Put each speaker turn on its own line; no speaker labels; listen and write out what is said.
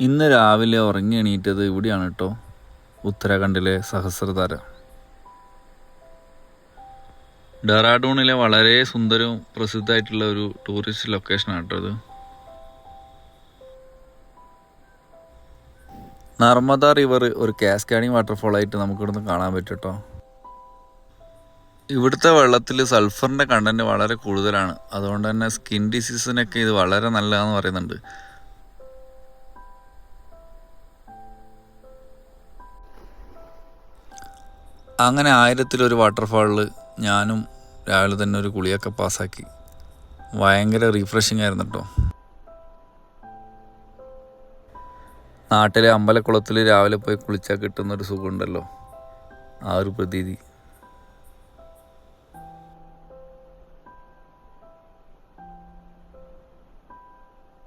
ഇന്ന് രാവിലെ ഉറങ്ങി എണീറ്റത് ഇവിടെയാണ് കേട്ടോ, ഉത്തരാഖണ്ഡിലെ സഹസ്രധാര. ഡെറാഡൂണിലെ വളരെ സുന്ദരവും പ്രസിദ്ധമായിട്ടുള്ള ഒരു ടൂറിസ്റ്റ് ലൊക്കേഷനാണ് കേട്ടോ ഇത്. നർമ്മദ റിവർ ഒരു കാസ്കാഡിങ് വാട്ടർഫോളായിട്ട് നമുക്കിവിടുന്ന് കാണാൻ പറ്റും കേട്ടോ. ഇവിടുത്തെ വെള്ളത്തിൽ സൾഫറിൻ്റെ കണ്ടൻറ്റ് വളരെ കൂടുതലാണ്, അതുകൊണ്ട് തന്നെ സ്കിൻ ഡിസീസിനൊക്കെ ഇത് വളരെ നല്ലതാണെന്ന് പറയുന്നുണ്ട്. അങ്ങനെ 1000-ൽ 1 വാട്ടർഫാളിൽ ഞാനും രാവിലെ തന്നെ ഒരു കുളിയൊക്കെ പാസ്സാക്കി. ഭയങ്കര റീഫ്രഷിംഗ് ആയിരുന്നു കേട്ടോ. നാട്ടിലെ അമ്പലക്കുളത്തിൽ രാവിലെ പോയി കുളിച്ചാൽ കിട്ടുന്നൊരു സുഖമുണ്ടല്ലോ, ആ ഒരു പ്രതീതി.